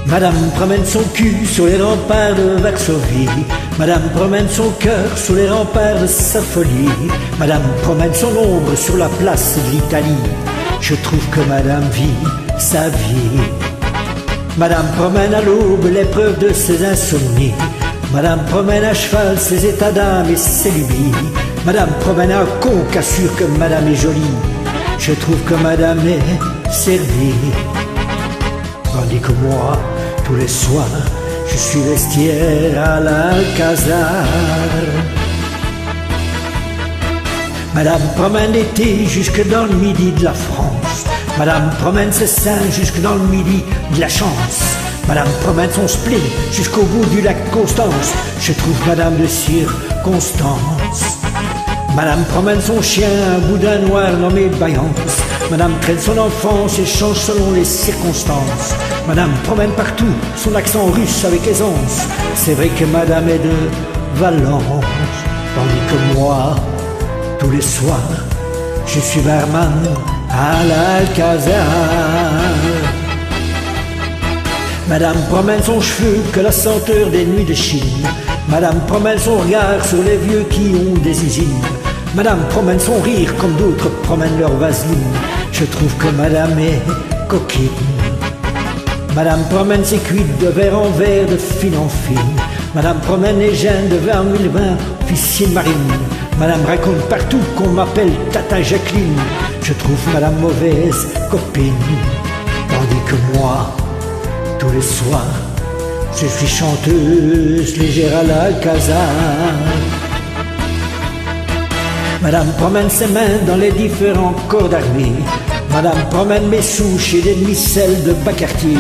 Madame promène son cul sur les remparts de Varsovie. Madame promène son cœur sur les remparts de sa folie. Madame promène son ombre sur la place de l'Italie. Je trouve que Madame vit sa vie. Madame promène à l'aube l'épreuve de ses insomnies. Madame promène à cheval ses états d'âme et ses lubies. Madame promène un con qu'assure que Madame est jolie. Je trouve que Madame est servie. Tandis que moi, tous les soirs, je suis vestiaire à l'Alcazar. Madame promène l'été jusque dans le midi de la France. Madame promène ses seins jusque dans le midi de la chance. Madame promène son spleen jusqu'au bout du lac Constance. Je trouve Madame de circonstance. Madame promène son chien, un boudin noir nommé Bayance. Madame traîne son enfance et change selon les circonstances. Madame promène partout son accent russe avec aisance. C'est vrai que Madame est de Valence. Tandis que moi, tous les soirs, je suis barman à l'Alcazar. Madame promène son cheveu que la senteur des nuits de Chine. Madame promène son regard sur les vieux qui ont des usines. Madame promène son rire comme d'autres promènent leur vaseline. Je trouve que Madame est coquine. Madame promène ses cuites de verre en verre, de fil en fil. Madame promène les gènes de 20 000 officiers de marine. Madame raconte partout qu'on m'appelle Tata Jacqueline. Je trouve Madame mauvaise copine. Tandis que moi, tous les soirs, je suis chanteuse légère à l'Alcazar. Madame promène ses mains dans les différents corps d'armée. Madame promène mes sous chez les micelles de Bas-Quartier.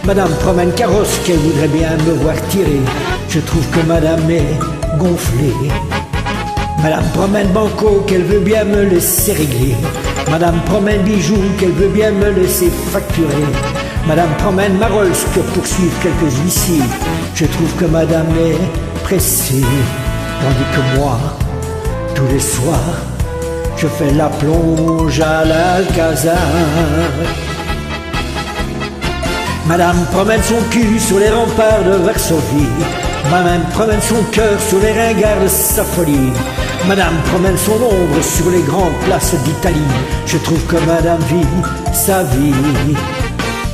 Madame promène carrosse qu'elle voudrait bien me voir tirer. Je trouve que Madame est gonflée. Madame promène banco qu'elle veut bien me laisser régler. Madame promène bijoux qu'elle veut bien me laisser facturer. Madame promène ma Rolls que poursuivent quelques huissiers. Je trouve que Madame est pressée. Tandis que moi, tous les soirs, je fais la plonge à l'Alcazar. Madame promène son cul sur les remparts de Varsovie. Madame promène son cœur sur les ringards de sa folie. Madame promène son ombre sur les grandes places d'Italie. Je trouve que Madame vit sa vie.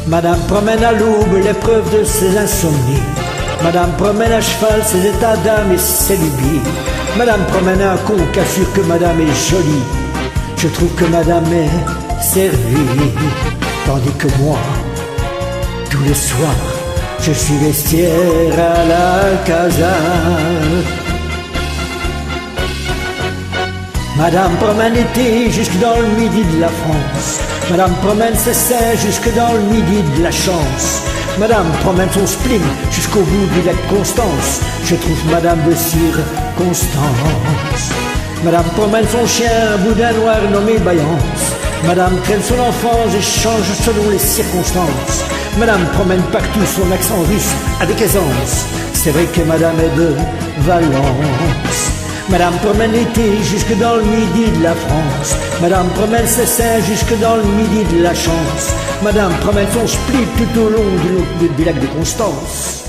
Madame promène à l'aube l'épreuve de ses insomnies. Madame promène à cheval ses états d'âme et ses lubies. Madame promène un con qu'assure que Madame est jolie. Je trouve que Madame est servie. Tandis que moi, tous les soirs, je suis vestiaire à l'Alcazar. Madame promène l'été jusque dans le midi de la France. Madame promène ses seins jusque dans le midi de la chance. Madame promène son spleen jusqu'au bout du lac Constance. Je trouve Madame de circonstance. Madame promène son chien, un boudin noir nommé Bayance. Madame traîne son enfance et change selon les circonstances. Madame promène partout son accent russe avec aisance. C'est vrai que Madame est de Valence. Madame promène l'été jusque dans le midi de la France. Madame promène ses seins jusque dans le midi de la chance. Madame promène son split tout au long du lac de Constance.